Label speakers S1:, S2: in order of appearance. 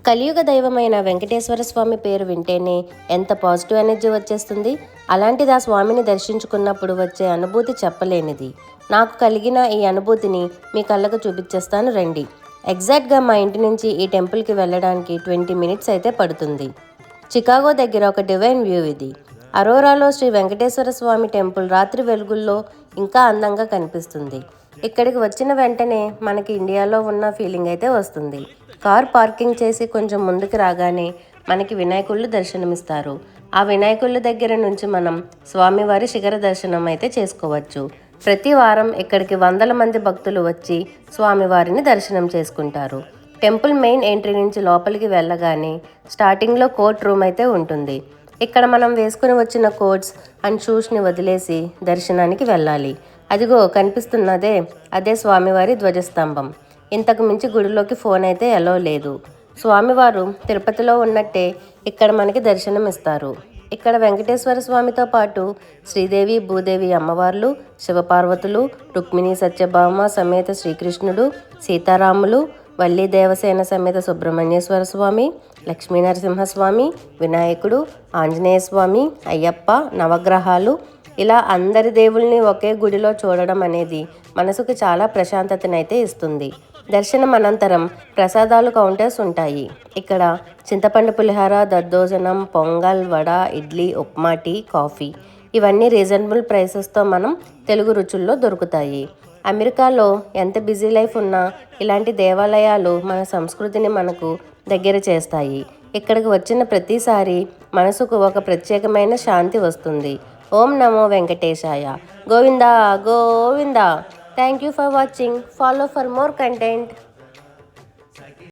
S1: కలియుగ దైవమైన వెంకటేశ్వర స్వామి పేరు వింటేనే ఎంత పాజిటివ్ ఎనర్జీ వచ్చేస్తుంది. అలాంటిది ఆ స్వామిని దర్శించుకున్నప్పుడు వచ్చే అనుభూతి చెప్పలేనిది. నాకు కలిగిన ఈ అనుభూతిని మీ కళ్ళకు చూపించేస్తాను రండి. ఎగ్జాక్ట్గా మా ఇంటి నుంచి ఈ టెంపుల్కి వెళ్ళడానికి 20 మినిట్స్ అయితే పడుతుంది. చికాగో దగ్గర ఒక డివైన్ వ్యూ ఇది. అరోరాలో శ్రీ వెంకటేశ్వర స్వామి టెంపుల్ రాత్రి వెలుగుల్లో ఇంకా అందంగా కనిపిస్తుంది. ఇక్కడికి వచ్చిన వెంటనే మనకి ఇండియాలో ఉన్న ఫీలింగ్ అయితే వస్తుంది. కార్ పార్కింగ్ చేసి కొంచెం ముందుకు రాగానే మనకి వినాయకుళ్ళు దర్శనమిస్తారు. ఆ వినాయకుళ్ళ దగ్గర నుంచి మనం స్వామివారి శిఖర దర్శనం అయితే చేసుకోవచ్చు. ప్రతి వారం ఇక్కడికి వందల మంది భక్తులు వచ్చి స్వామివారిని దర్శనం చేసుకుంటారు. టెంపుల్ మెయిన్ ఎంట్రీ నుంచి లోపలికి వెళ్ళగానే స్టార్టింగ్లో కోర్ట్ రూమ్ అయితే ఉంటుంది. ఇక్కడ మనం వేసుకుని వచ్చిన కోట్స్ అండ్ షూస్ని వదిలేసి దర్శనానికి వెళ్ళాలి. అదిగో కనిపిస్తున్నదే అదే స్వామివారి ధ్వజస్తంభం. ఇంతకు మించి గుడిలోకి ఫోన్ అయితే ఎలో లేదు. స్వామివారు తిరుపతిలో ఉన్నట్టే ఇక్కడ మనకి దర్శనం ఇస్తారు. ఇక్కడ వెంకటేశ్వర స్వామితో పాటు శ్రీదేవి భూదేవి అమ్మవార్లు, శివపార్వతులు, రుక్మిణి సత్యభామ సమేత శ్రీకృష్ణుడు, సీతారాములు, వల్లి దేవసేన సమేత సుబ్రహ్మణ్యేశ్వర స్వామి, లక్ష్మీ నరసింహస్వామి, వినాయకుడు, ఆంజనేయ స్వామి, అయ్యప్ప, నవగ్రహాలు, ఇలా అందరి దేవుల్ని ఒకే గుడిలో చూడడం అనేది మనసుకు చాలా ప్రశాంతతనైతే ఇస్తుంది. దర్శనం అనంతరం ప్రసాదాలు కౌంటర్స్ ఉంటాయి. ఇక్కడ చింతపండు పులిహార, దద్దోజనం, పొంగల్, వడ, ఇడ్లీ, ఉప్మా, టీ, కాఫీ ఇవన్నీ రీజనబుల్ ప్రైసెస్తో మనం తెలుగు రుచుల్లో దొరుకుతాయి. అమెరికాలో ఎంత బిజీ లైఫ్ ఉన్నా ఇలాంటి దేవాలయాలు మన సంస్కృతిని మనకు దగ్గర చేస్తాయి. ఇక్కడికి వచ్చిన ప్రతిసారి మనసుకు ఒక ప్రత్యేకమైన శాంతి వస్తుంది. ఓం నమో వెంకటేశాయ. Govinda Govinda. Thank you for watching. Follow for more content.